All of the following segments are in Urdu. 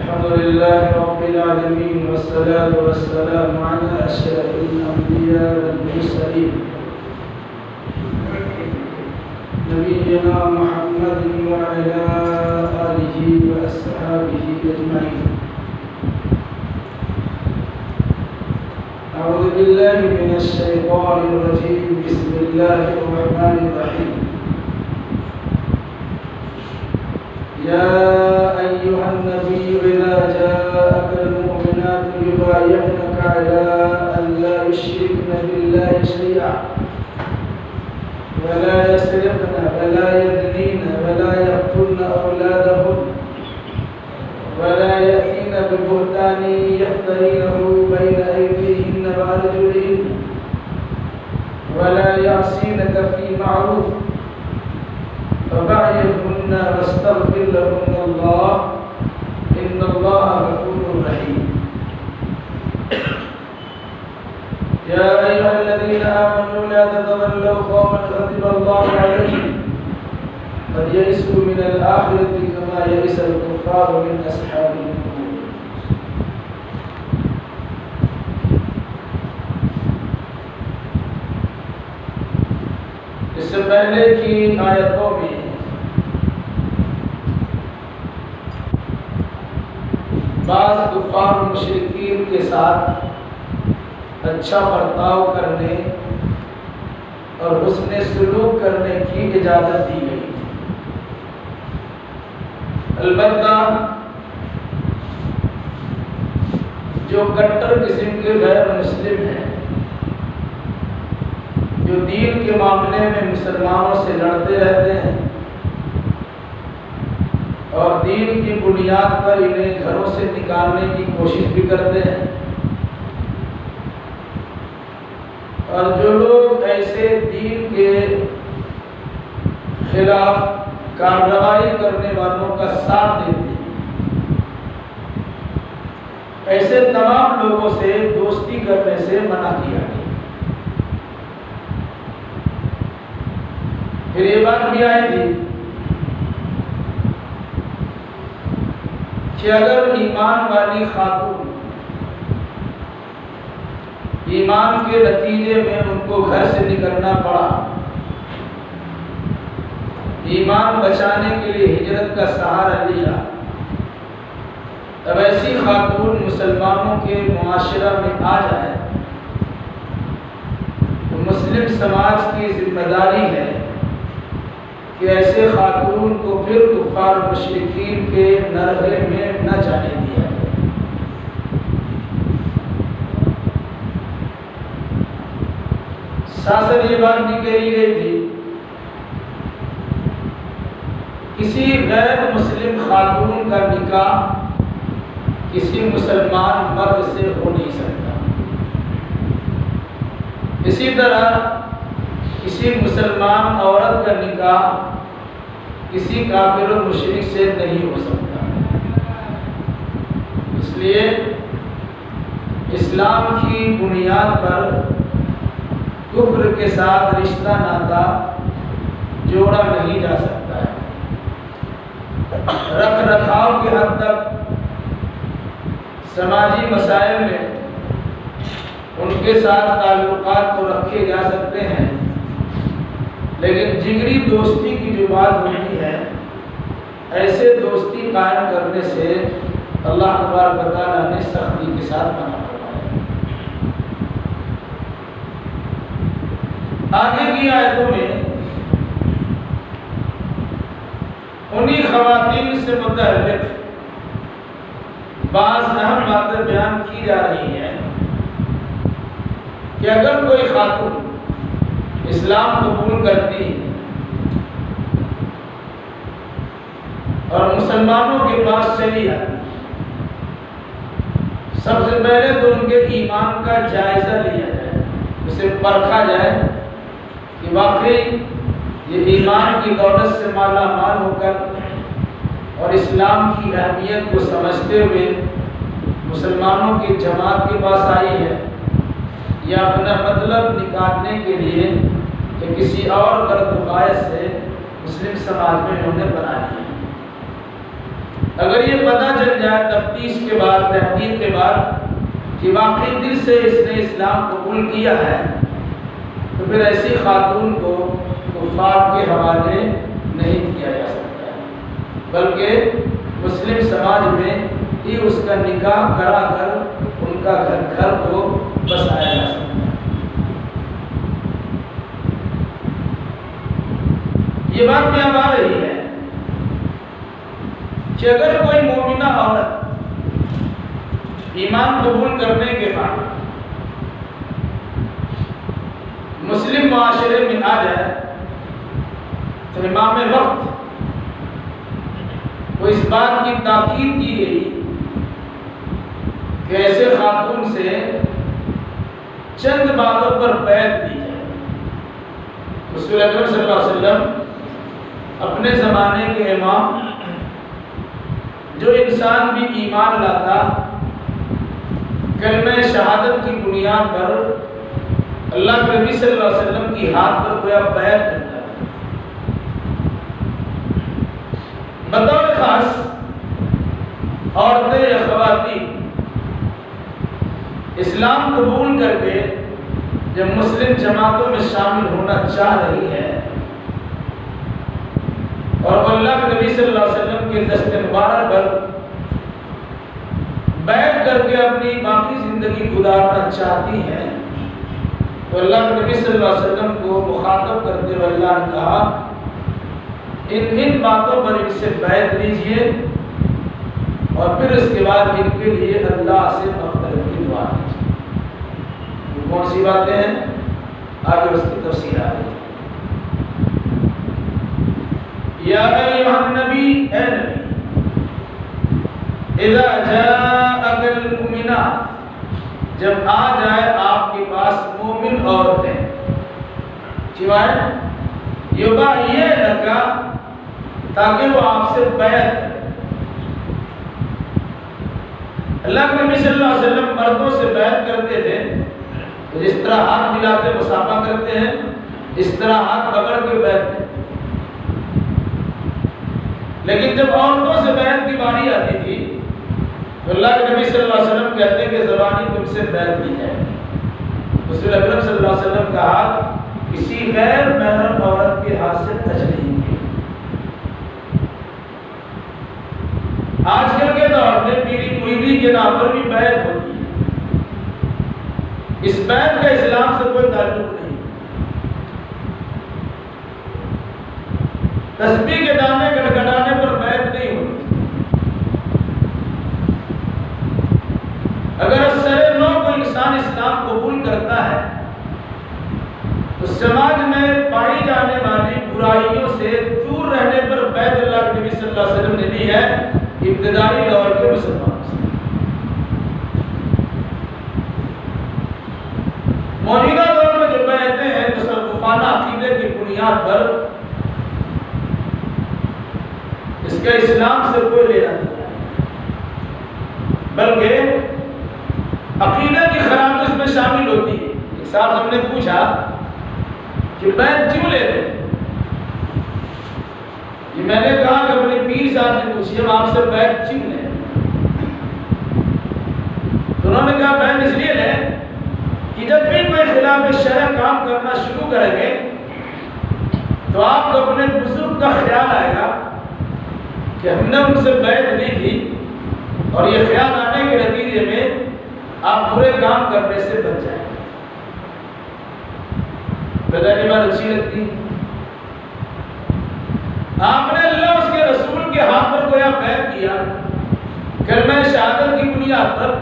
الحمد لله رب العالمين والصلاة والسلام على أشرف الأنبياء والمرسلين نبينا محمد وعلى آله وأصحابه أجمعين. أعوذ بالله من الشيطان الرجيم. بسم الله الرحمن الرحيم. يا أيها النبي إذا جاءك المؤمنات يبايعنك على أن لا يشركن بالله شيئا ولا يسرقن ولا يزنين ولا يقتلن أولادهن ولا يأتين ببهتان يفترينه بين أيديهن وأرجلهن ولا يعصينك في معروف فبايعهن واستغفر لهن الله إن الله غفور رحيم. يا أيها الذين آمنوا لا تتولوا قوما غضب الله عليهم قد يئسوا من الآخرة كما يئس الكفار من أصحاب القبور. اس سے پہلے کی آیتوں میں بعض کفار و مشرکین کے ساتھ اچھا برتاؤ کرنے اور حسن سلوک کرنے کی اجازت دی گئی. البتہ جو کٹر قسم کے غیر مسلم ہیں، جو دین کے معاملے میں مسلمانوں سے لڑتے رہتے ہیں اور دین کی بنیاد پر انہیں گھروں سے نکالنے کی کوشش بھی کرتے ہیں، اور جو لوگ ایسے دین کے خلاف کارروائی کرنے والوں کا ساتھ دیتے ہیں، ایسے تمام لوگوں سے دوستی کرنے سے منع کیا گیا. پھر یہ بات بھی آئی تھی کہ اگر ایمان والی خاتون ایمان کے نتیجے میں ان کو گھر سے نکلنا پڑا، ایمان بچانے کے لیے ہجرت کا سہارا لیا، تب ایسی خاتون مسلمانوں کے معاشرہ میں آ جائے تو مسلم سماج کی ذمہ داری ہے کہ ایسے خاتون کو پھر کفار مشرکین کے نرغے میں نہ جانے دیا جائے. ساتھ یہ بات بھی کہی گئی تھی کسی غیر مسلم خاتون کا نکاح کسی مسلمان مرد سے ہو نہیں سکتا. اسی طرح کسی مسلمان عورت کا نکاح کسی کافر و مشرک سے نہیں ہو سکتا. اس لیے اسلام کی بنیاد پر کفر کے ساتھ رشتہ ناتا جوڑا نہیں جا سکتا ہے. رکھ رکھاؤ کی حد تک سماجی مسائل میں ان کے ساتھ تعلقات تو رکھے جا سکتے ہیں، لیکن جگری دوستی کی جو بات ہوتی ہے، ایسے دوستی قائم کرنے سے اللہ تبارک و تعالیٰ نے سختی کے ساتھ منع فرمایا. آگے کی آیتوں میں انہی خواتین سے متعلق بعض اہم باتیں بیان کی جا رہی ہیں کہ اگر کوئی خاتون اسلام قبول کرتی اور مسلمانوں کے پاس چلی آتی، سب سے پہلے تو ان کے ایمان کا جائزہ لیا جائے، اسے پرکھا جائے کہ واقعی یہ ایمان کی دولت سے مالا مال ہو کر اور اسلام کی اہمیت کو سمجھتے ہوئے مسلمانوں کی جماعت کے پاس آئی ہے، یا اپنا مطلب نکالنے کے لیے کہ کسی اور غرض غایت سے مسلم سماج میں انہوں نے بنا لیا. اگر یہ پتہ چل جائے تفتیش کے بعد، تحقیق کے بعد کہ واقعی دل سے اس نے اسلام قبول کیا ہے، تو پھر ایسی خاتون کو کفار کے حوالے نہیں کیا جا سکتا ہے، بلکہ مسلم سماج میں ہی اس کا نکاح کرا کر ان کا گھر کو بسایا جا سکتا ہے۔ یہ بات کیا آ رہی ہے کہ اگر کوئی مومنہ عورت ایمان قبول کرنے کے بعد مسلم معاشرے میں آ جائے تو امام وقت کو اس بات کی تاکید کی گئی کہ ایسے خاتون سے چند باتوں پر بیعت دی جائے۔ رسول اکرم صلی اللہ علیہ وسلم اپنے زمانے کے امام، جو انسان بھی ایمان لاتا کلمہ شہادت کی بنیاد پر اللہ کے نبی صلی اللہ علیہ وسلم کی ہاتھ پر گویا بیعت کرتا ہے۔ بطور خاص عورتیں یا خواتین اسلام قبول کر کے جب مسلم جماعتوں میں شامل ہونا چاہ رہی ہے اور وہ اللہ کے نبی صلی اللہ علیہ وسلم کے دست مبارک پر بیعت کر کے اپنی باقی زندگی گزارنا چاہتی ہیں، تو اللہ کے نبی صلی اللہ علیہ وسلم کو مخاطب کرتے ہوئے اللہ نے کہا ان باتوں پر ان سے بیعت لیجیے اور پھر اس کے بعد ان کے لیے اللہ سے مغفرت کی دعا کیجیے۔ وہ کون سی باتیں ہیں؟ آگے اس کی تفصیل آ رہی ہے۔ یا ایھا النبی، اے نبی، اذا جاءک المؤمنات، جب آ جائے آپ کے پاس مومن عورتیں، سوائے یبایعنک، تاکہ وہ آپ سے بیعت کریں۔ اللہ کے نبی صلی اللہ علیہ وسلم مردوں سے بیعت کرتے تھے تو جس طرح ہاتھ ملاتے مصافحہ کرتے ہیں، اس طرح ہاتھ پکڑ کے بیعت کرتے ہیں، لیکن جب عورتوں سے بیعت کی باری آتی تھی تو اللہ کے نبی صلی اللہ علیہ وسلم کہتے ہیں کہ زبانی تم سے بیعت کی جائے۔ رسول اکرم صلی اللہ علیہ وسلم کا ہاتھ کسی غیر محرم عورت کے ہاتھ سے ٹچ نہیں کیا۔ آج کل کے دور میں پیری مریدی کے نام پر بھی بیعت ہوتی ہے، اس بیعت کا اسلام سے کوئی تعلق نہیں۔ تسبیح کے دانے گڑگڑانے پر بیعت نہیں ہوتی۔ اگر اکثر لوگ کو انسان اسلام قبول کرتا ہے تو سماج میں پائی جانے والی برائیوں سے دور رہنے پر بیعت اللہ کے نبی صلی اللہ علیہ وسلم نے لی ہے ابتدائی دور کے مسلمانوں سے۔ موجودہ دور میں جو بیعتیں ہیں تصوفانہ عقیدے کی بنیاد پر، اس کا اسلام سے کوئی لینا نہیں ہے، بلکہ عقیدے کی خرابی اس میں شامل ہوتی ہے۔ ایک صاحب ہم نے پوچھا کہ بیعت کیوں لیتے ہیں؟ یہ میں نے کہا کہ اپنے پیر صاحب سے پوچھیے ہم آپ سے بیعت کیوں لیں؟ تو انہوں نے کہا بیعت اس لیے لیں کہ جب بھی کوئی خلاف شرع کام کرنا شروع کریں گے تو آپ کو اپنے بزرگ کا خیال آئے گا کہ ہم نے ان سے بیعت لی تھی، اور یہ خیال آنے کے نتیجے میں آپ برے کام کرنے سے بچ جائیں۔ بظاہر بات اچھی لگتی، آپ نے اللہ اس کے رسول کے ہاتھ پر گویا بیعت کیا کلمہ شہادت کی بنیاد پر،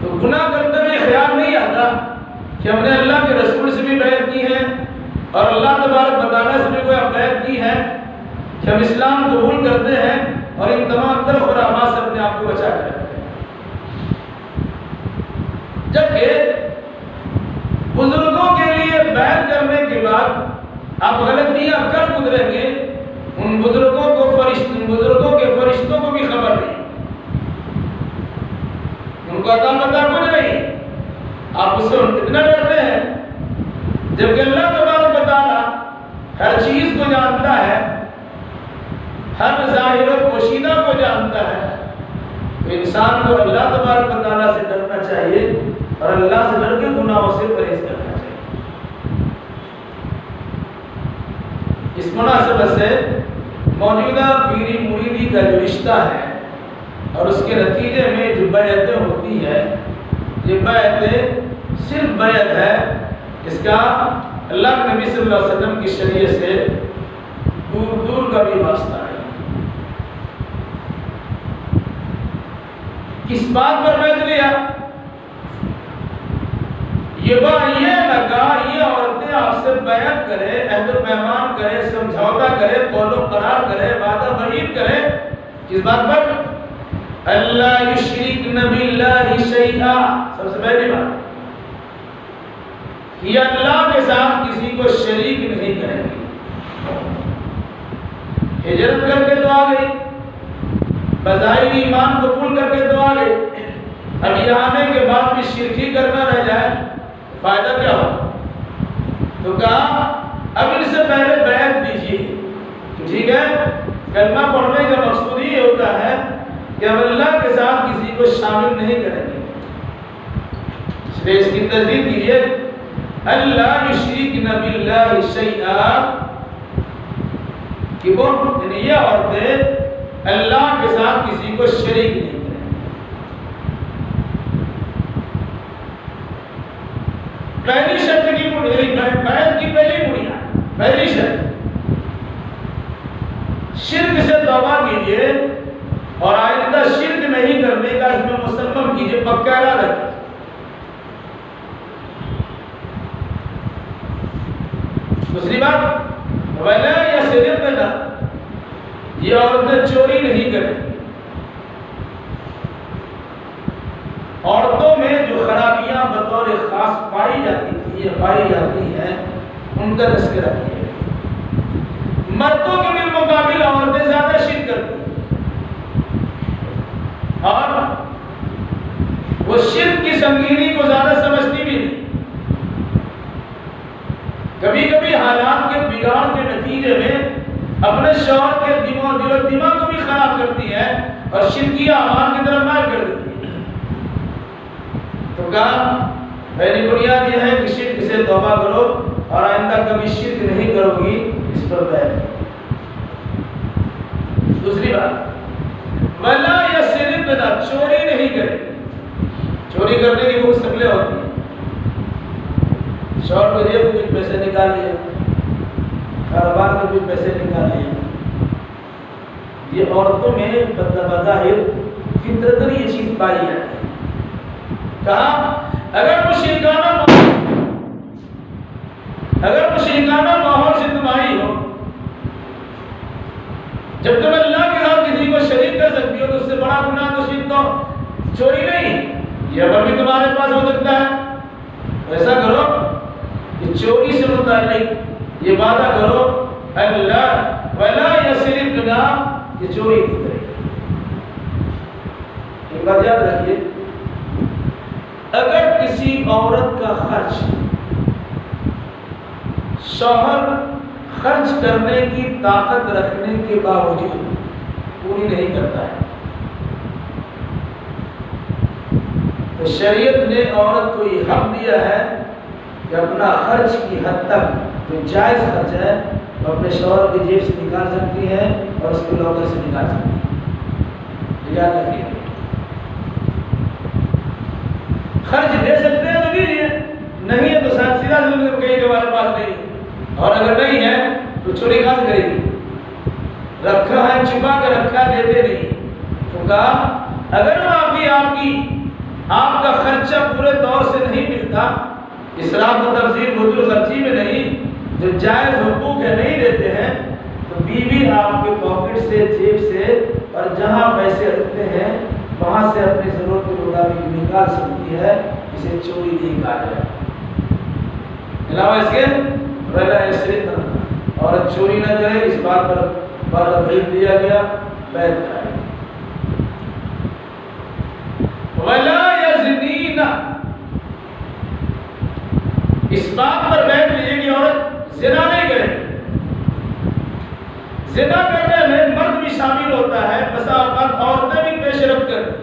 تو گناہ کرتے ہوئے خیال نہیں آتا کہ ہم نے اللہ کے رسول سے بھی بیعت کی ہے اور اللہ تبارک و تعالیٰ سے بھی گویا بیعت کی ہے کہ ہم اسلام قبول کرتے ہیں اور ان تمام تر خرافات سے اپنے آپ کو بچا کر رکھتے ہیں۔ جبکہ بزرگوں کے لیے بیعت کرنے کے بعد آپ غلطیاں کر گزریں گے، ان بزرگوں کے فرشتوں کو بھی خبر نہیں، ان کو عطا پتہ کچھ نہیں، آپ اس سے کتنا ڈرتے ہیں؟ جبکہ اللہ تبارک و تعالیٰ ہر چیز کو جانتا ہے، ہر ظاہر و پوشیدہ کو جانتا ہے، تو انسان کو اللہ تبارک و تعالیٰ سے ڈرنا چاہیے اور اللہ سے ڈر کے گناہوں سے پرہیز کرنا چاہیے۔ اس مناسبت سے موجودہ پیری مریدی کا جو رشتہ ہے اور اس کے نتیجے میں جو بیعتیں ہوتی ہے، یہ بیعتیں صرف بیعت ہے، اس کا اللہ کے نبی صلی اللہ علیہ وسلم کی شریعت سے دور دور کا بھی واسطہ ہے۔ کس بات پر بیعت لیا؟ یہ لگا یہ عورتیں آپ سے بیعت کرے، عہد و پیمان کرے، سمجھوتا کرے، قول و قرار کرے، وعدہ وعید کرے، کس بات پر؟ اللہ یشرکن باللہ شیئا، سب سے پہلی بات یہ اللہ کے ساتھ کسی کو شریک نہیں کریں گے۔ ہجرت کر کے تو آ گئی، بظاہر ایمان قبول کر کے تو آ گئی، اب یہ آنے کے بعد بھی شرکی کرنا رہ جائے فائدہ کیا ہو؟ تو کہا اب ان سے پہلے بیعت لیجیے، ٹھیک ہے؟ کلمہ پڑھنے کا مقصود یہ ہوتا ہے کہ اب اللہ کے ساتھ کسی کو شامل نہیں کریں گے، اس لیے اس کی تصدیق کیجیے، اللہ یشرکن باللہ شیئا، کہ وہ یعنی یہ عورتیں اللہ کے ساتھ کسی کو شریک نہیں کریں۔ پہلی شرط کی بیعت کی پہلی بنیاد، پہلی شرط شرک سے توبہ کیجیے اور آئندہ شرک نہیں کرنے کا اس میں مسلم کیجیے، پکا ارادہ رکھیے۔ دوسری بات وَلَا يَسْرِقْنَ، یہ عورتیں چوری نہیں کریں۔ عورتوں میں جو خرابیاں بطور خاص پائی جاتی ہیں ان کا تذکرہ کیا ہے۔ مردوں کے بالمقابل عورتیں زیادہ شرک کرتی ہیں اور وہ شرک کی سنگینی کو زیادہ سمجھتی بھی نہیں۔ کبھی کبھی حالات کے بگاڑ کے نتیجے میں اپنے شوہر کے دل و دماغ کو بھی خراب کرتی ہے اور شرکی اعمال کی طرف مائل کر دیتی ہے۔ تو کہا پہلی بنیاد یہ ہے کہ شرک سے توبہ کرو اور آئندہ کبھی شرک نہیں کرو گی، اس پر بیعت کرو۔ دوسری بات وَلَا يَسْرِقْنَ، چوری نہیں کرے۔ چوری کرنے کی بہت شکلیں ہوتی ہیں، شوہر کو جیب سے کچھ پیسے نکال لیے، کاروبار میں کچھ پیسے نکال لیے، یہ عورتوں میں بظاہر فطرتاً یہ چیز پائی جاتی ہے۔ کہا اگر مشرکانہ ماحول سے تم آئی ہو، جب تم اللہ کے ساتھ کسی کو شریک کر سکتی ہو تو اس سے بڑا گناہ تو شرک تو چوری نہیں، یہ اب بھی تمہارے پاس ہو سکتا ہے۔ ایسا کرو کہ چوری سے متعلق یہ وعدہ کرو اللہ وَلَا يَسْرِقْنَ، کہ چوری نہیں کرے۔ ایک بات یاد رکھیے، اگر کسی عورت کا خرچ شوہر خرچ کرنے کی طاقت رکھنے کے باوجود پوری نہیں کرتا ہے تو شریعت نے عورت کو یہ حق دیا ہے کہ اپنا خرچ کی حد تک جو جائز خرچ ہے وہ اپنے شوہر کی جیب سے نکال سکتی ہے اور اس کے لاکر سے نکال سکتی ہے۔ یاد رکھیے، خرچ دے سکتے ہیں تو دیجیے، نہیں ہے تو سیدھا کہیں کہ ہمارے پاس نہیں، اور اگر نہیں ہے تو چوری کہاں سے کرے گی؟ رکھا ہے، چھپا کے رکھا ہے، دیتے نہیں۔ تو کہا اگر آپ کا خرچہ پورے طور سے نہیں ملتا، اسراف و تبذیر فضول خرچی میں نہیں، جو جائز حقوق ہے نہیں دیتے ہیں، تو بیوی آپ کے پاکٹ سے، جیب سے اور جہاں پیسے رکھتے ہیں وہاں سے اپنی ضرورت کے مطابق نکال سکتی ہے، اسے چوری نہیں کہا جائے۔ علاوہ اس کے وَلَا يَسْرِقْنَ، عورت چوری نہ کرے، اس بات پر وعدہ دیا گیا، بیعت کرائے۔ وَلَا يَزْنِينَ، اس بات پر بیعت لیجیے کہ عورت زنا نہیں کرے۔ زنا کرنے میں مرد بھی شامل ہوتا ہے، بسا اوقات عورتیں بھی پیش رفت کرتی ہیں۔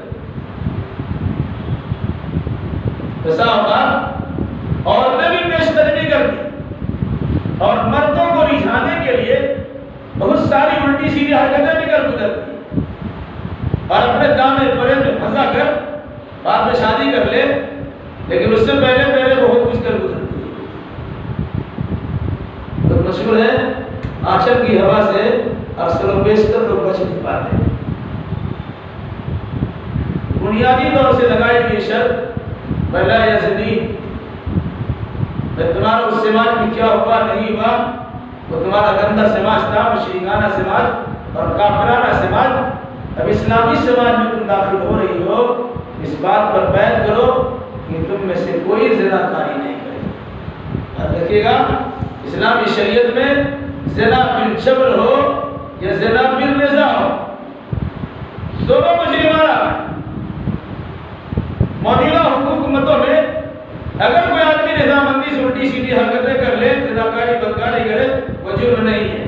بسا اوقات عورتیں بھی پیش قدمی کرتی اور مردوں کو رجھانے کے لیے بہت ساری الٹی سیدھی حرکتیں بھی کر گزرتی اور اپنے دامن فریب میں پھنسا کر بعد میں شادی کر لے، لیکن اس سے پہلے بہت کچھ کر گزرتی ہے۔ تو مشہور ہے آنچل کی ہوا سے اکثر و بیشتر لوگ بچ نہیں پاتے۔ بنیادی طور سے لگائی گئی شرط بلا یزنی، تمہارا اس سماج میں کیا ہوا نہیں ہوا، وہ تمہارا گندا سماج تھا، مشرکانہ سماج اور کافرانہ سماج۔ اب اسلامی سماج میں تم داخل ہو رہی ہو، اس بات پر بیعت کرو کہ تم میں سے کوئی زنا کاری نہیں کرے۔ اب دیکھیے گا اسلامی شریعت میں زنا بالجبر ہو یا زنا بالرضا ہو، دونوں مجرمانہ ہیں۔ موجودہ حکومتوں میں اگر کوئی آدمی رضامندی سے الٹی سیدھی حرکتیں کر لے، زناکاری بدکاری کرے، وہ جرم نہیں ہے۔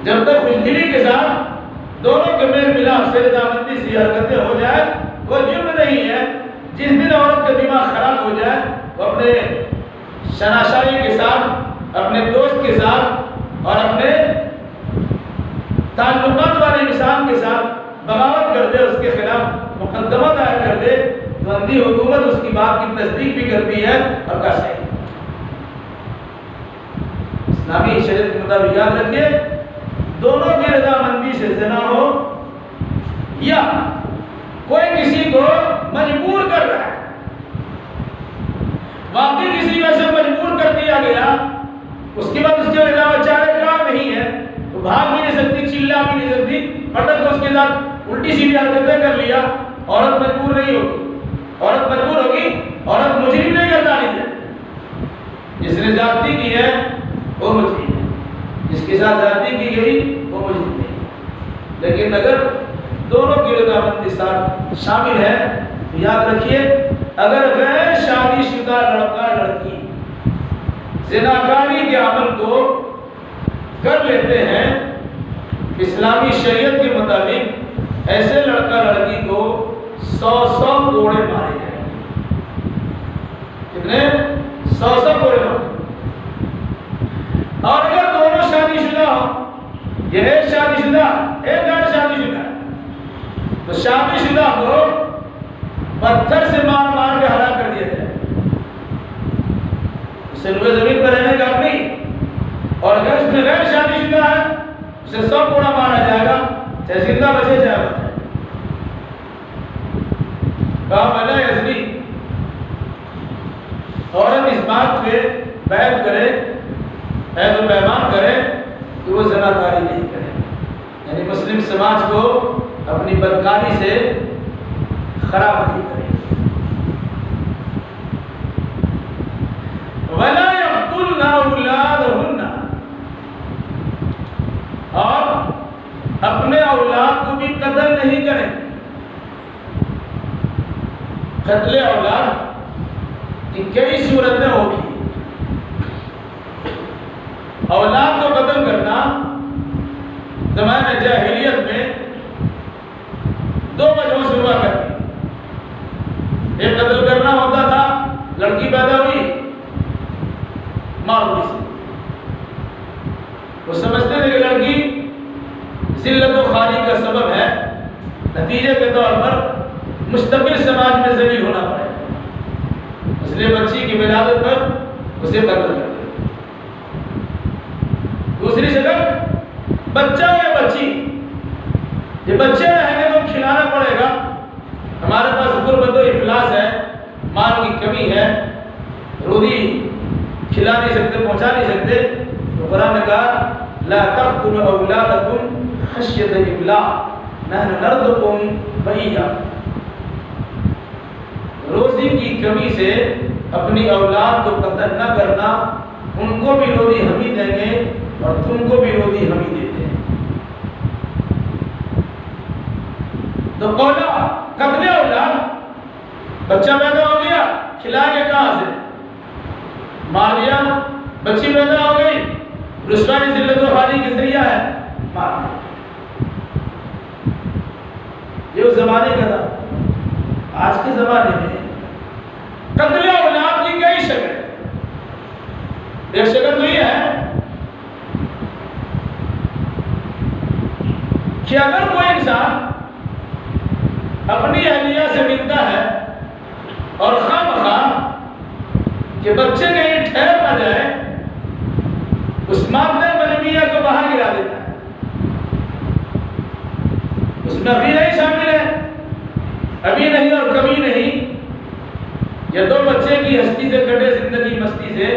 جب تک خوشدلی کے ساتھ دونوں کے میل ملاپ سے رضامندی سے حرکتیں ہو جائے، وہ جرم نہیں ہے۔ جس دن عورت کا دماغ خراب ہو جائے، وہ اپنے شناشائی کے ساتھ، اپنے دوست کے ساتھ اور اپنے تعلقات والے انسان کے ساتھ بغاوت کر دے، اس کے خلاف مقدمہ دائر کر دے، تو اندھی حکومت اس کی بات کی تصدیق بھی کرتی ہے اور کا صحیح۔ اسلامی شریعت کے مطابق یاد رکھیے، دونوں کی رضامندی سے زنا ہو یا کوئی کسی کو مجبور کر رہا ہے، واقعی کسی وجہ سے مجبور کر دیا گیا، اس کے بعد اس کے علاوہ چارے کام نہیں ہے، تو بھاگ بھی نہیں سکتی، چلا بھی نہیں سکتی، پٹک کو اس کے ساتھ الٹی سیدھی حرکتیں کر لیا، عورت مجبور نہیں ہوگی۔ عورت مجبور ہوگی، عورت مجرم نہیں گردانی ہے۔ جس نے زیادتی کی ہے وہ مجرم ہے، جس کے ساتھ زیادتی کی گئی وہ مجرم نہیں۔ لیکن اگر دونوں کی رضامندی ساتھ شامل ہے تو یاد رکھیے، اگر غیر شادی شدہ لڑکا لڑکی زناکاری کے عمل کو کر لیتے ہیں، اسلامی شریعت کے مطابق ایسے لڑکا لڑکی کو 100 کوڑے مارے جائیں۔ کتنے؟ 100 کوڑے مارے۔ اور اگر دونوں شادی شدہ ہوں، یہ ایک شادی شدہ ایک غیر شادی شدہ، تو شادی شدہ کو پتھر سے مار مار کے ہلاک کر دیا جائے، اسے روئے زمین پر رہنے کا نہیں۔ اور اگر اس میں غیر شادی شدہ ہے، اسے 100 کوڑا مارا جائے گا، چاہے زندہ بچے چاہے بچے۔ کہا بلا یزنی، عورت اس بات پہ بیعت کرے، عہد و پیمان کرے کہ وہ زناکاری نہیں کرے، یعنی مسلم سماج کو اپنی بدکاری سے خراب نہیں کرے۔ وَلَا يَقْتُلْنَ أَوْلَادَهُنَّ، اور اپنے اولاد کو بھی قتل نہیں کریں۔ قتل اولاد کی کئی صورتیں ہوگی۔ اولاد کو قتل کرنا زمانہ جاہلیت میں 2 وجہوں سے ہوا کرتی تھی۔ ایک قتل کرنا ہوتا تھا، لڑکی پیدا ہوئی مار دی سے، وہ سمجھتے تھے کہ لڑکی ذلت و خواری کا سبب ہے، نتیجے کے طور پر مستقل سماج میں ذلیل ہونا پڑے، اس لیے بچی کی ولادت پر اسے قتل کر دیا۔ دوسری شکل، بچہ یا بچی، یہ بچے رہیں گے تو کھلانا پڑے گا، ہمارے پاس غربت و افلاس ہے، مال کی کمی ہے، روزی کھلا نہیں سکتے، پہنچا نہیں سکتے، تو قرآن نے کہا لا تقتلوا اولادکم خشیۃ املاق نحن نرزقکم وإیاکم، روزی کی کمی سے اپنی اولاد کو قتل نہ کرنا، ان کو بھی روزی ہم ہی دیں گے اور تم کو بھی روزی ہم ہی دیتے ہیں۔ تو قولا قتل اولاد، بچہ پیدا ہو گیا، کھلائیں گے کہاں سے؟ مار دیا، بچی پیدا ہو گئی، رسوائی ذلت و خواری کے ذریعہ ہے، مار دیا۔ یہ اس زمانے کا تھا۔ آج کے زمانے میں قتل اولاد کی کئی شکل ہے. ایک شکل تو یہ ہے کہ اگر کوئی انسان اپنی اہلیہ سے ملتا ہے اور خواہ مخواہ کہ بچے کہیں ٹھہر نہ جائے، اس مادہ بلمیہ کو باہر گرا دیتا ہے. اس میں ابھی نہیں شامل ہے، ابھی نہیں اور کبھی نہیں. یا دو بچے کی ہستی سے کٹے زندگی مستی سے،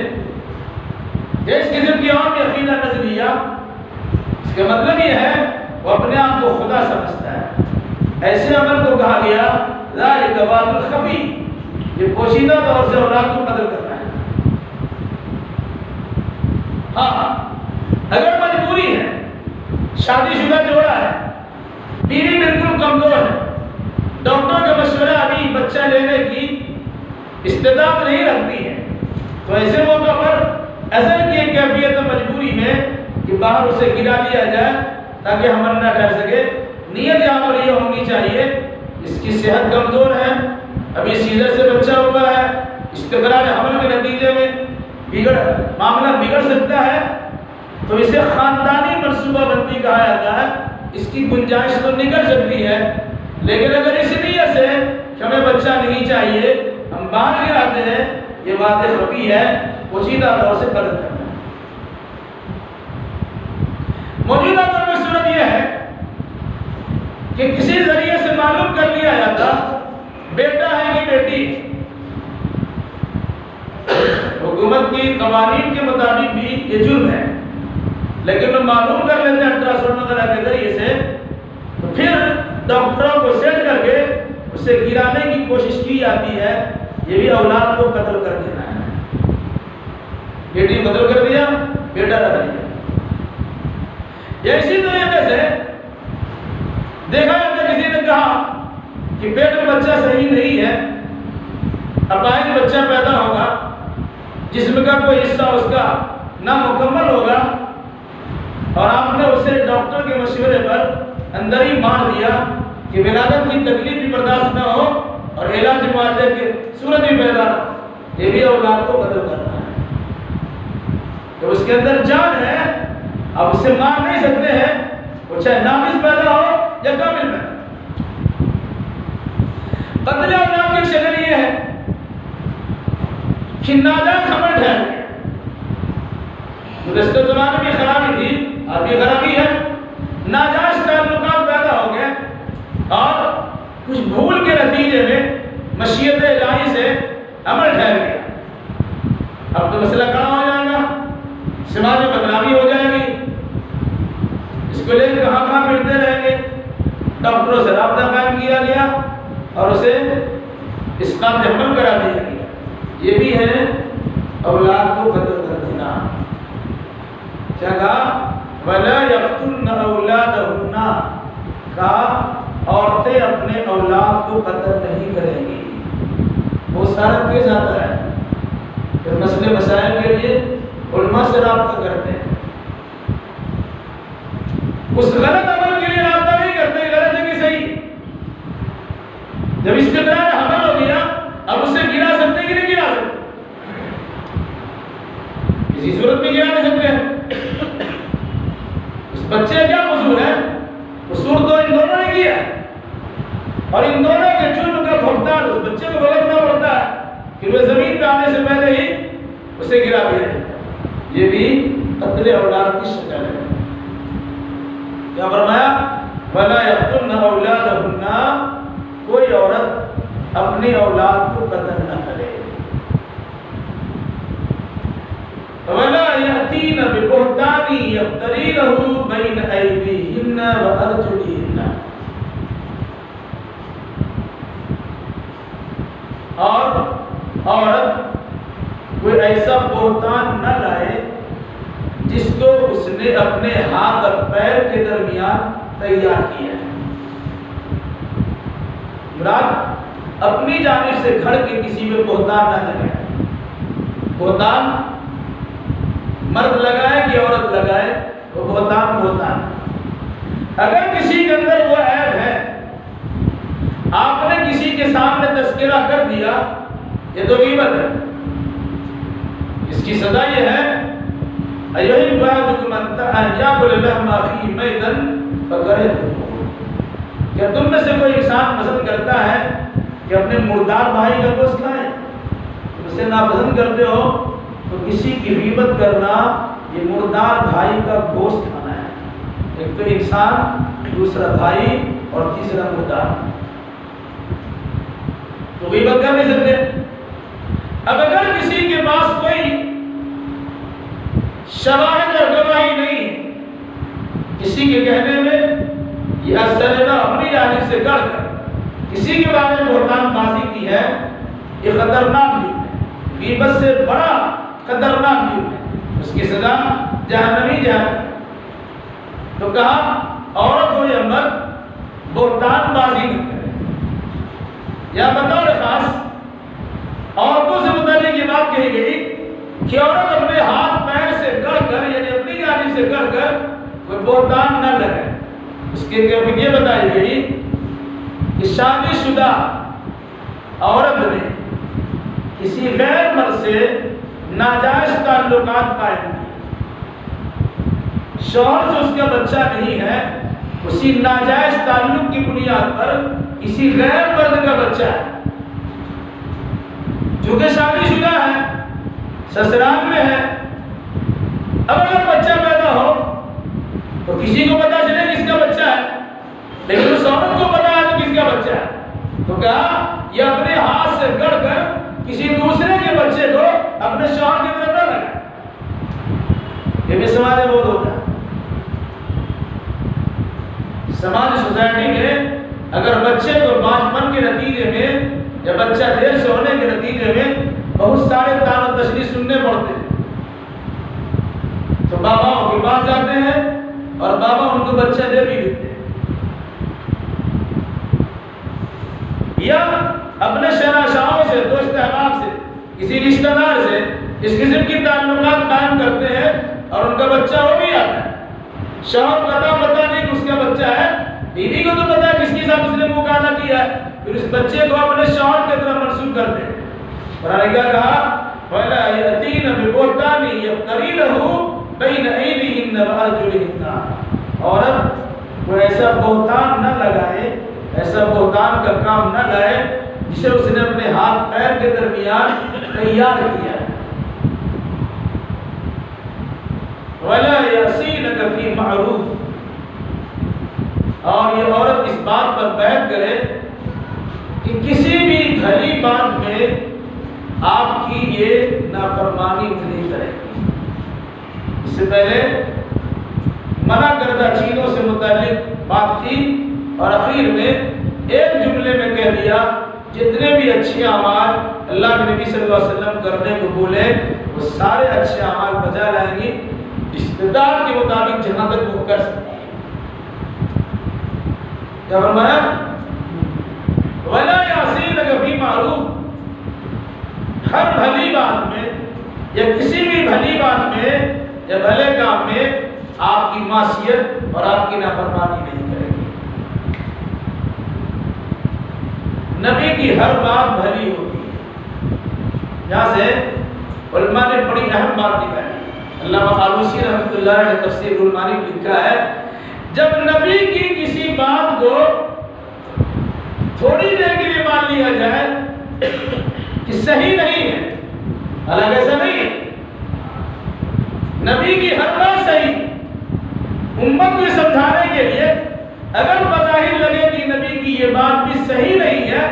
اس قسم کی عام عقیدہ نظریہ، اس کا مطلب یہ ہے وہ اپنے آپ کو خدا سمجھتا ہے. ایسے عمل کو کہا گیا ذالک بات الخفی، یہ پوشیدہ طور سے اولاد کو قتل کرنا ہے. ہاں اگر مجبوری ہے، شادی شدہ جوڑا ہے، بیوی بالکل کمزور ہے، ڈاکٹر کا مشورہ ابھی بچہ لینے کی استطاعت نہیں رکھتی ہے، تو ایسے موقع پر اصل کی ایک کیفیت مجبوری میں کہ باہر اسے گرا دیا جائے تاکہ حمل نہ کر سکے. نیت یہاں پر یہ ہونی چاہیے اس کی صحت کمزور ہے، ابھی سیزر سے بچہ ہوا ہے، استقرار حمل کے نتیجے میں معاملہ بگڑ سکتا ہے، تو اسے خاندانی منصوبہ بندی کہا جاتا ہے. اس کی گنجائش تو نکل سکتی ہے، لیکن اگر اس نیت سے کہ ہمیں بچہ نہیں چاہیے ہم باہر گراتے ہیں، یہ بات خفی ہے، پوشیدہ طور سے قتل کرنا ہے. موجودہ دور میں صورت یہ ہے کہ کسی ذریعے سے معلوم کر لیا جاتا بیٹا ہے کہ بیٹی. حکومت کی قوانین کے مطابق بھی یہ جرم ہے، لیکن وہ معلوم کر لیتے ہیں الٹراساؤنڈ وغیرہ کے ذریعے سے، تو پھر ڈاکٹروں کو سیٹ کر کے اسے گرانے کی کوشش کی جاتی ہے. یہ بھی اولاد کو قتل کر دینا ہے. بیٹی کو قتل کر دیا، بیٹا رکھ دیا. اسی طریقے سے دیکھا جاتا ہے کسی نے کہا کہ پیٹ میں بچہ صحیح نہیں ہے، اپائج بچہ پیدا ہوگا، جسم کا کوئی حصہ اس کا نامکمل ہوگا، اور آپ نے اسے ڈاکٹر کے مشورے پر اندر ہی مار دیا کہ ولادت کی تکلیف بھی برداشت نہ ہو اور علاج معالجے کی صورت بھی پیدا نہ ہو. یہ بھی اولاد کو قتل کرنا ہے. تو اس کے اندر جان ہے، آپ اسے مار نہیں سکتے ہیں، وہ چاہے ناقص پیدا ہو یا کامل پیدا. قتل اولاد کی شکل یہ ہے کہ ناجائز حمل ٹھہر گیا. گزشتہ زمانے میں خرابی تھی، اب بھی خرابی ہے. ناجائز تعلقات پیدا ہو گئے اور کچھ بھول کے نتیجے میں مشیت الہی سے عمل ٹھہر گیا. اب تو مسئلہ کھڑا ہو جائے گا، سماج میں بدنامی ہو جائے گی، اس کو لے کے کہاں کہاں پھرتے رہیں گے. ڈاکٹروں سے رابطہ قائم کیا گیا اور اسے اس قابل حمل کرا دیا گیا. یہ بھی ہے اولاد کو قتل کر دینا. کیا کہا؟ وَلَا يَقْتُلْنَ أَوْلَادَهُنَّ، کہا عورتیں اپنے اولاد کو قتل نہیں کریں گی. وہ سارا کیس آتا ہے پھر مسئلے مسائل کے لیے علماء سے رابطہ کرتے ہیں. اس غلط عمل کے لیے رابطہ نہیں کرتے، غلط ہے کہ صحیح. جب استقرار حمل ہو گیا اب اسے گرا سکتے کہ نہیں گرا سکتے؟ کسی صورت میں گرا نہیں سکتے. اس بچے کا کیا قصور ہے؟ قصور تو ان دونوں نے کیا ہے، اور ان دونوں کے جرم کا بھگتان اس بچے کو بھگتنا پڑتا ہے کہ وہ زمین پہ آنے سے پہلے ہی اسے گرا دیا جائے. یہ بھی قتل اولاد کی شکل ہے. کیا فرمایا؟ وَلَا يَقْتُلْنَ أَوْلَادَهُنَّ، کوئی عورت اپنی اولاد کو قتل نہ کرے. وَلَا يَأْتِينَ بِبُهْتَانٍ يَفْتَرِينَهُ بَيْنَ أَيْدِيهِنَّ وَأَرْجُلِهِنَّ، اور عورت کوئی ایسا بہتان نہ لائے جس کو اس نے اپنے ہاتھ اور پیر کے درمیان تیار کیا ہے. مراد اپنی جانب سے گھڑ کے کسی میں بہتان نہ لگائے. بہتان مرد لگائے کہ عورت لگائے وہ بہتان. اگر کسی کے اندر وہ عیب ہے، آپ نے کسی کے سامنے دیا، یہ تو غیبت ہے۔ اس کی سزا یہ ہے اَيُحِبُّ أَحَدُكُمْ أَن يَأْكُلَ لَحْمَ أَخِيهِ مَيْتًا فَكَرِهْتُمُوهُ، کیا تم میں سے کوئی انسان پسند کرتا ہے کہ اپنے مردار بھائی کا گوشت کھائے؟ تم اسے ناپسند کرتے ہو تو کسی کی غیبت کرنا یہ مردار بھائی کا گوشت کھانا ہے۔ ایک تو انسان، دوسرا بھائی، اور تیسرا مردار، تو غیبت کر نہیں سکتے۔ اب اگر کسی کے پاس کوئی شواہد اور گواہی نہیں ہے، کسی کے کہنے میں یا سرنا اپنی جانب سے کر کر کسی کے بارے میں بہتان بازی کی ہے، یہ خطرناک جرم ہے، غیبت سے بڑا خطرناک جرم ہے، اس کی سزا جہنمی جہنم۔ تو کہا عورت ہو یا مرد بہتان بازی نہ کرے۔ یا بطور خاص عورتوں سے متعلق یہ بات کہی گئی کہ عورت اپنے ہاتھ پیر سے گڑھ کر، یعنی اپنی جانب سے گڑھ کر کوئی بہتان نہ لگائے۔ اس کے کیفیت یہ بتائی گئی کہ شادی شدہ عورت نے کسی غیر مرد سے ناجائز تعلقات قائم کیے، شوہر سے اس کا بچہ نہیں ہے، اسی ناجائز تعلق کی بنیاد پر کسی غیر مرد کا بچہ ہے، جو کہ شادی شدہ ہے، سسرال میں ہے۔ اب اگر بچہ پیدا ہو تو کسی کو پتا چلے کس کا بچہ ہے، لیکن اس عورت کو پتا ہے تو کس کا بچہ ہے، تو کہا یہ اپنے ہاتھ سے گڑھ کر کسی دوسرے کے بچے کو اپنے شوہر کی طرف نہ لگائے۔ یہ بھی سماج بہت ہوتا ہے۔ سماج سوسائٹی میں اگر بچے کو بانجھپن کے نتیجے میں یا بچہ دیر سے ہونے کے نتیجے میں بہت سارے طعن و تشنیع سننے پڑتے ہیں، تو باباؤں کے پاس جاتے ہیں اور بابا ان کو بچہ دے بھی دیتے ہیں، یا اپنے شہنشاہوں سے، دوست احباب سے، کسی رشتہ دار سے اس قسم کی تعلقات قائم کرتے ہیں اور ان کا بچہ ہو بھی آتا ہے۔ شوہر کو پتا نہیں کہ اس کا بچہ ہے، بیوی کو تو پتا ہے کس کے ساتھ اس نے منہ کالا کیا ہے، پھر اس بچے کو اپنے شوہر کی طرف منسوب کرتے ہیں۔ قرآن نے کہا وَلَا يَأْتِينَ بِبُهْتَانٍ يَفْتَرِينَهُ بَيْنَ أَيْدِيهِنَّ وَأَرْجُلِهِنَّ، عورت وہ ایسا بہتان نہ لگائے، ایسا بہتان کا کام نہ لائے جسے اس نے اپنے ہاتھ پیر کے درمیان تیار کیا ہے۔ وَلَا يَعْصِينَكَ فِي مَعْرُوفٍ، اور یہ عورت اس بات پر بیعت کرے کہ کسی بھی بھلی بات میں آپ کی یہ نافرمانی نہیں کرے گی۔ اس سے پہلے منع کردہ چیزوں سے متعلق بات کی اور اخیر میں ایک جملے میں کہہ دیا جتنے بھی اچھے اعمال اللہ کے نبی صلی اللہ علیہ وسلم کرنے کو بولے وہ سارے اچھے اعمال بجا لائیں گی، استطاعت کے مطابق جہاں تک وہ کر سکتے ہیں۔ کیا فرمایا؟ وَلَا يَعْصِينَكَ فِي مَعْرُوفٍ، ہر بھلی بات میں یا کسی بھی بھلی بات میں یا بھلے کام میں آپ کی معصیت اور آپ کی نافرمانی نہیں کرے گی۔ نبی کی ہر بات بھلی ہوتی ہے۔ یہاں سے علماء نے بڑی اہم بات نکالی، علامہ آلوسی رحمۃ اللہ علیہ نے تفسیر المعانی لکھا ہے، جب نبی کی کسی بات کو تھوڑی دیر کے لیے مان لیا جائے کہ صحیح نہیں ہے، حالانکہ ایسا نہیں ہے، نبی کی ہر بات صحیح، امت کو سمجھانے کے لیے اگر بظاہر لگے کہ نبی کی یہ بات بھی صحیح نہیں ہے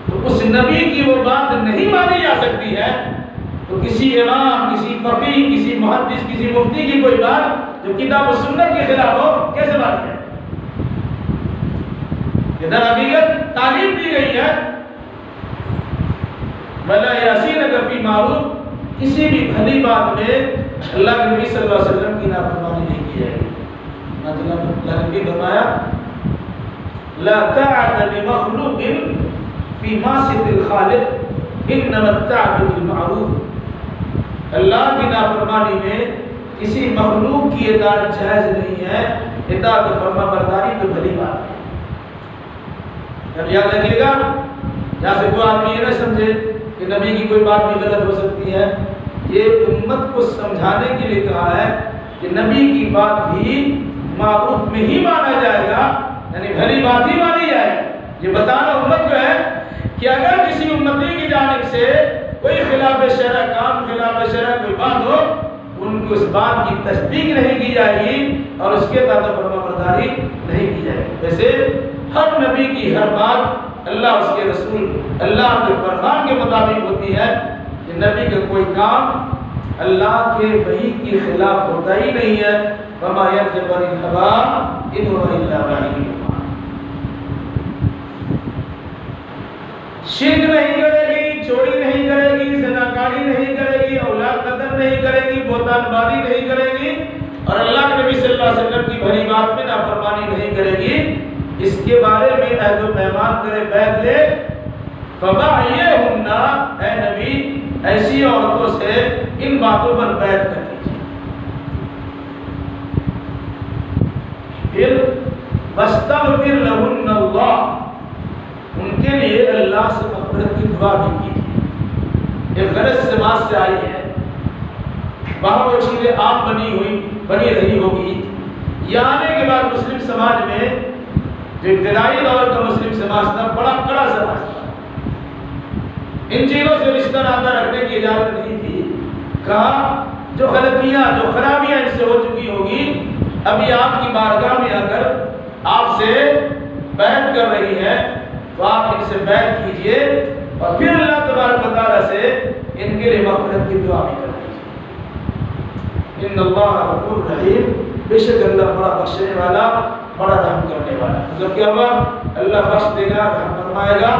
تو اس نبی کی وہ بات نہیں مانی جا سکتی ہے، تو کسی امام، کسی فقیہ، کسی محدث، کسی مفتی کی کوئی بات جو کتاب و سنت کے خلاف ہو کیسے بات ہے؟ ادھر حقیقت تعلیم دی گئی ہے وَلَا يَعْصِينَكَ فِي مَعْرُوفٍ، کسی بھی بھلی بات میں اللہ کے نبی صلی اللہ علیہ وسلم کی نافرمانی نہیں کی جائے گی۔ اللہ نے بھی فرمایا لَا طَاعَةَ لِمَخْلُوقٍ فِي مَعْصِيَةِ الْخَالِقِ إِنَّمَا الطَّاعَةُ بِالْمَعْرُوفِ، اللہ کی نافرمانی میں کسی مخلوق کی اطاعت جائز نہیں ہے، اطاعت و فرما برداری تو بھلی بات ہے۔ اب یاد رکھیے گا یہاں سے کوئی آدمی یہ نہ سمجھے کہ نبی کی کوئی بات بھی غلط ہو سکتی ہے. یہ امت کو سمجھانے کے لیے کہا ہے کہ نبی کی بات بھی معروف میں ہی مانا جائے گا، یعنی بھلی بات ہی مانی جائے گی. یہ بتانا امت کو ہے کہ اگر کسی امتی کی جانب سے کوئی خلاف شرع کام، خلاف شرع کوئی بات ہو، ان کو اس بات کی تصدیق نہیں کی جائے گی اور اس کے تحت فرما برداری نہیں کی جائے گی. ویسے ہر نبی کی ہر بات اللہ اس کے رسول اللہ کے فرمان کے مطابق ہوتی ہے. کہ نبی کا کوئی کام اللہ کے وحی کے خلاف ہوتا ہی نہیں ہے. وما ينطق عن الهوى ان هو الا وحی یوحى. شرک نہیں کرے گی، چوری نہیں کرے گی، زناکاری نہیں کرے گی، اولاد قتل نہیں کرے گی، بہتان بازی نہیں کرے گی، اور اللہ کے نبی صلی اللہ علیہ وسلم کی بھلی بات میں نافرمانی نہیں کرے گی. اس کے بارے میں عہد و پیمان کرے، بیعت لے. فبايعهن، اے نبی ایسی عورتوں سے ان باتوں پر بیعت کر لیجیے. پھر واستغفر لهن اللہ، ان کے لیے اللہ سے مغفرت کی دعا بھی کی. ایک غلط سماج سے آئی ہے، وہاں وہ چیزیں عام بنی رہی ہوگی. یہ آنے کے بعد مسلم سماج میں جو ابتدائی دور کا مسلم سماج تھا، بڑا کڑا سماج تھا. ان چیزوں سے رشتہ ناطہ رکھنے کی اجازت نہیں تھی. کہا جو غلطیاں، جو خرابیاں ان سے ہو چکی ہوگی، ابھی آپ کی بارگاہ میں آ کر آپ سے بیعت کر رہی ہے، تو آپ ان سے بیعت کیجئے اور پھر اللہ تبارک و تعالیٰ سے ان کے لیے مغفرت کی دعا بھی کر دیجیے. ان اللہ غفور رحیم، بے شک اللہ بڑا بخشنے والا، بڑا رحم کرنے والا. مطلب کیا ہوا؟ اللہ بخش دے گا، رحم فرمائے گا.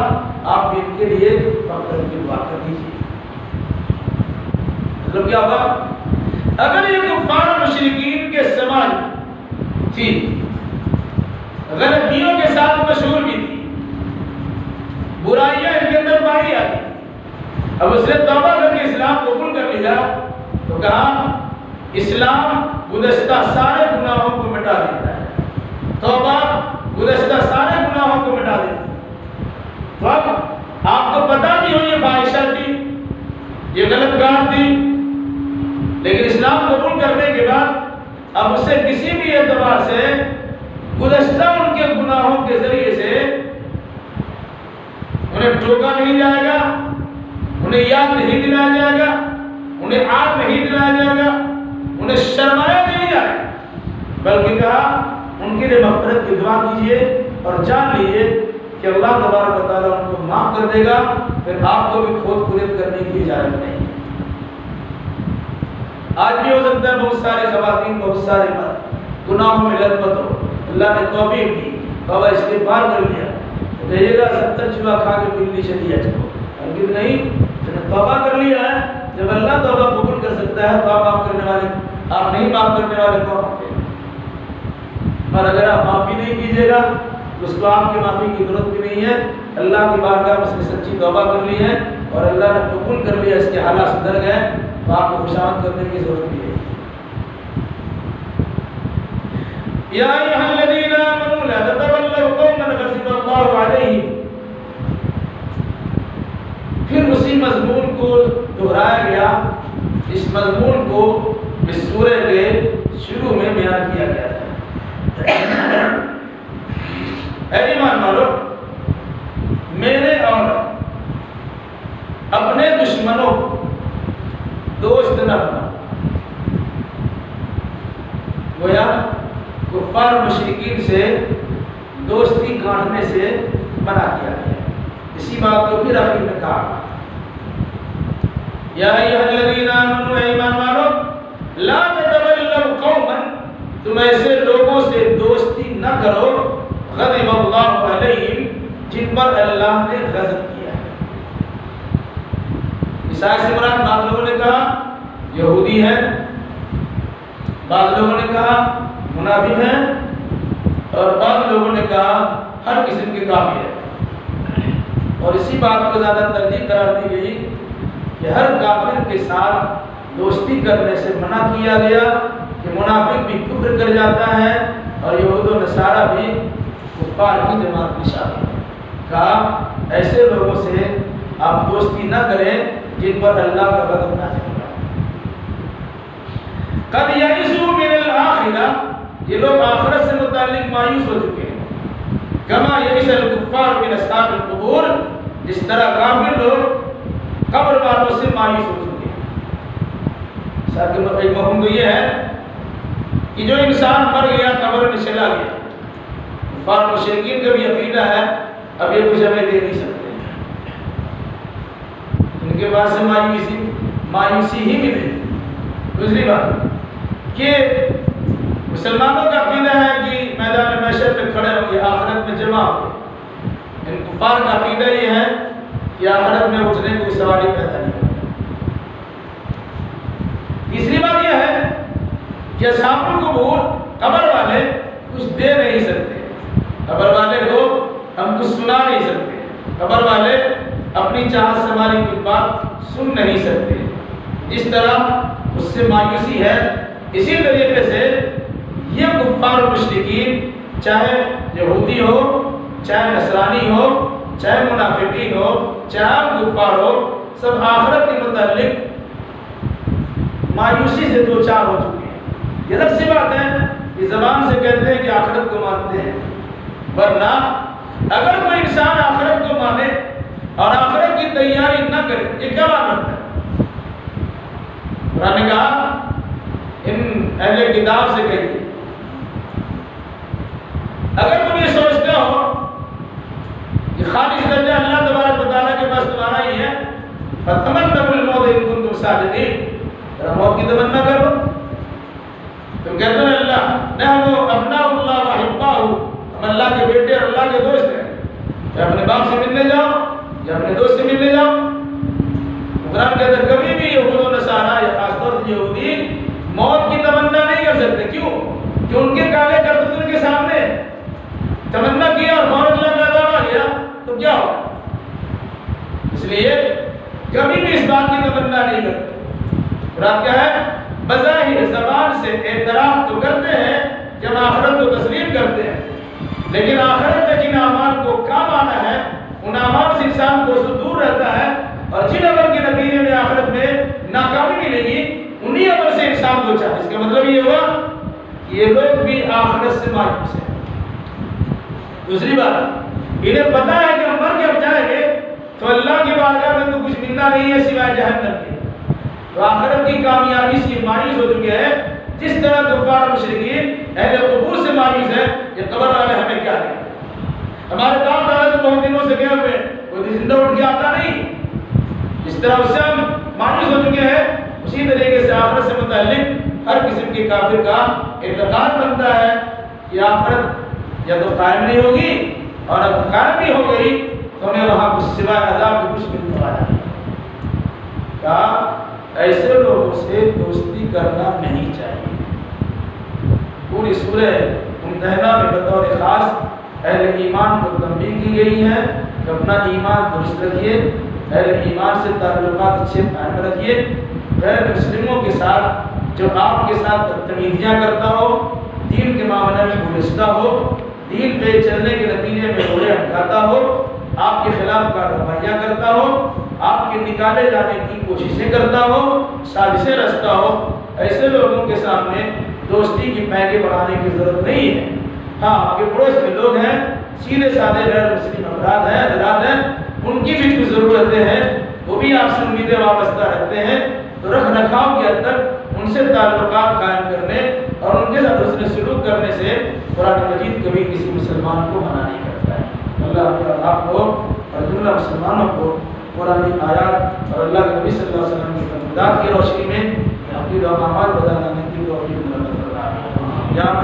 آپ بھی ان کے لیے مغفرت کی دعا کر دیجیے. مطلب کیا ہوا؟ اگر یہ کفار مشرکین کے سماج تھی، غلطیوں کے ساتھ مشہور بھی تھی، برائیاں ان کے اندر پائی جاتی، اب اس نے توبہ کر کے اسلام قبول کر لیا، تو کہا اسلام گزشتہ سارے گناہوں کو مٹا دیتا ہے. توبہ گزشتہ سارے گناہوں کو مٹا دیتا ہے. تو اب آپ کو پتا بھی ہو یہ فاحشہ تھی، یہ غلط کام تھی، لیکن اسلام قبول کرنے کے بعد اب اسے کسی بھی اعتبار سے گزشتہ ان کے گناہوں کے ذریعے سے انہیں ٹوکا نہیں جائے گا، انہیں یاد نہیں دلایا جائے گا، انہیں آگ نہیں دلایا جائے گا، انہیں شرمایا نہیں جائے گا، بلکہ کہا ان کے لیے مغفرت کی دعا کیجیے اور جان لیجیے کہ اللہ تبارک و تعالیٰ ان کو معاف کر دے گا. پھر آپ کو بھی کھود کھدت کرنے کی اجازت نہیں ہے. آج بھی ہو سکتا ہے بہت سارے خواتین، بہت سارے مرد گناہوں میں لت پت ہو، اللہ نے توفیق دی، توبہ استغفار کر لیا، کہیے گا 70 چوہا کھا کے بلی چلی ہے چلو، ہرگز نہیں. توبہ کر لیا ہے، جب اللہ توبہ قبول کر سکتا ہے تو آپ معاف کرنے والے، آپ نہیں معاف کرنے والے کون ہوتے ہیں؟ اور اگر آپ معافی نہیں کیجیے گا تو اس کو آپ کی معافی کی ضرورت بھی نہیں ہے. اللہ کی بارگاہ میں اس نے سچی توبہ کر لی ہے اور اللہ نے قبول کر لیا، اس کے حالات سدھر گئے، تو آپ کو خوشامد کرنے کی ضرورت بھی ہے. یا ایھا الذین آمنوا لا تتولوا قوما غضب اللہ علیہم. پھر اسی مضمون کو دہرایا گیا، اس مضمون کو اس سورہ کے شروع میں بیان کیا گیا تھا. اے ایمان والو، میرے اور اپنے دشمنوں دوست نہ بنا. گویا کفار مشرکین سے دوستی گانٹنے سے منع کیا گیا. اسی بات کو پھر آخر میں کہا، یا ایھا الذین آمنوا، اے ایمان والو، لا تتولوا قوما، تم ایسے لوگوں سے دوستی نہ کرو، غضب اللہ علیہم، جن پر اللہ نے غضب کیا ہے. عیسائی سے مراد بعض لوگوں نے کہا یہودی ہے، بعض لوگوں نے کہا منافق ہیں، اور بعض لوگوں نے کہا ہر قسم کے کافر ہیں. اور اسی بات کو زیادہ ترجیح قرار دی گئی کہ ہر کافر کے ساتھ دوستی کرنے سے منع کیا گیا کہ منافق بھی کفر کر جاتا ہے اور یہود و نصارہ بھی کفار کی جماعت میں شامل ہے. کہا ایسے لوگوں سے آپ دوستی نہ کریں جن پر اللہ کا غضب نازل ہو رہا ہے۔ قد یئسوا من الآخرہ، یہ لوگ آخرت سے متعلق مایوس ہو چکے ہیں، کما یئس الکفار من اصحاب القبور، جس طرح کافر لوگ قبر والوں سے مایوس ہو چکے ہیں۔ ساتھ ایک مفہوم تو یہ ہے کہ جو انسان مر گیا قبر میں چلا گیا، کفار مشرکین کا بھی عقیدہ ہے اب یہ کچھ ہمیں دے نہیں سکتے، ان کے پاس سے مایوسی ہی ملے۔ دوسری بات کہ مسلمانوں کا عقیدہ ہے کہ میدان محشر میں کھڑے ہوں گے، آخرت میں جمع ہوں گے۔ ان کفار کا عقیدہ یہ ہے کہ آخرت میں اٹھنے کو سواری پیدا نہیں ہوگی۔ تیسری بات یہ ہے کہ اصحاب القبور، قبر والے کچھ دے نہیں سکتے، قبر والے کو ہم کچھ سنا نہیں سکتے، قبر والے اپنی چاہت سے ہماری کوئی بات سن نہیں سکتے۔ جس طرح اس سے مایوسی ہے، اسی طریقے سے یہ کفار و مشرکین، چاہے یہودی ہو، چاہے نصرانی ہو، چاہے منافقین ہو، چاہے کفار ہو، سب آخرت کے متعلق مایوسی سے دوچار ہو چکے ہیں۔ یہ الگ سی بات ہے کہ زبان سے کہتے ہیں کہ آخرت کو مانتے ہیں، ورنہ اگر کوئی انسان آخرت کو مانے اور آخرت کی تیاری نہ کرے، یہ کیا بات کرتا ہے؟ قرآن نے کہا ان اہل کتاب سے کہیے اگر تم یہ سوچتے ہو کہ خالص درجہ اللہ تبارک و تعالیٰ کے پاس تمہارا ہی ہے، فَتَمَنَّوُا الْمَوْتَ إِن كُنتُمْ صَادِقِينَ، ذرا موت کی تمنا کرو۔ تم کہتے ہو اللہ نحن ابناء اللہ وأحباؤہ، ہم اللہ کے بیٹے اور اللہ کے دوست ہیں، یا اپنے باپ سے ملنے جاؤ یا اپنے دوست سے ملنے جاؤ۔ قرآن کہتا ہے کبھی بھی یہود و نصارہ یا خاص طور سے یہودی موت کی تمنا نہیں کر سکتے۔ کیوں؟ کہ ان کے کالے کرتوت ان کے سامنے، تمنا کیا اور فوراً اللہ کا عذاب آ گیا تو کیا ہوگا؟ اس لیے کبھی بھی اس بات کی تمنا نہیں کرتے۔ قرآن کیا ہے؟ بظاہر زبان سے اعتراف تو کرتے ہیں کہ ہم آخرت کو تسلیم کرتے ہیں، لیکن آخرت میں جن اعمال کو کام آنا ہے ان اعمال سے انسان کو دور رہتا ہے، اور جن عمل کے نتیجے میں آخرت میں ناکامی ملے گی انہی عمل سے انسان بچا۔ اس کا مطلب یہ ہوا کہ یہ لوگ بھی آخرت سے مایوس ہیں۔ دوسری بات، انہیں پتا ہے کہ ہم مر کے جائیں گے تو اللہ کی بارگاہ میں تو کچھ ملنا نہیں ہے سوائے جہنم کے، تو آخرت کی کامیابی سے مایوس ہو چکے ہیں۔ جس طرح کفار مشرکین اہل قبور سے مایوس ہیں، یہ قبر والے ہمیں کیا دیں گے؟ ہمارے باپ دادا تو بہت دنوں سے گئے ہوئے، کوئی زندہ اٹھ کے آتا نہیں۔ جس طرح اس سے ہم مایوس ہو چکے ہیں، اسی طریقے سے آخرت سے متعلق ہر قسم کے کافر کا اعتقاد بنتا ہے کہ آخرت یا تو قائم نہیں ہوگی، اور اگر قائم بھی ہو گئی تو انہیں وہاں کچھ سوائے عذاب کے کچھ ملنے والا نہیں۔ کہا ایسے لوگوں سے دوستی کرنا نہیں چاہیے۔ پوری سورہ ممتحنہ میں بطور خاص اہل ایمان کو تنبیہ کی گئی ہے کہ اپنا ایمان درست رکھیے، اہل ایمان سے تعلقات اچھے قائم رکھیے، غیر مسلموں کے ساتھ جو آپ کے ساتھ بدتمیزیاں کرتا ہو، دین کے معاملے میں گلستہ ہو، دین پہ چلنے کے نتیجے میں روڑے ہٹاتا ہو، آپ کے خلاف کارروائیاں کرتا ہو، آپ کے نکالے جانے کی کوششیں کرتا ہو، سازشیں رچتا ہو، ایسے لوگوں کے سامنے دوستی کی پینکیں بڑھانے کی ضرورت نہیں ہے۔ ہاں آپ کے پڑوس میں لوگ ہیں، سیدھے سادے غیر مسلم افراد ہیں، حضرات ہیں، ان کی بھی کچھ ضرورتیں ہیں، وہ بھی آپ سے امیدیں وابستہ رکھتے ہیں، تو رکھ رکھاؤ کی حد تک ان سے تعلقات قائم کرنے اور ان کے ساتھ حسن سلوک کرنے سے قرآن مجید کبھی کسی مسلمان کو منع نہیں کرتا ہے۔ اللہ آپ کو اور جملہ مسلمانوں کو قرآن آیات اور اللہ کے نبی صلی اللہ علیہ وسلم کی فرمودات کی روشنی میں اپنی اعمال بدلنے کی توفیق عطا فرمائے۔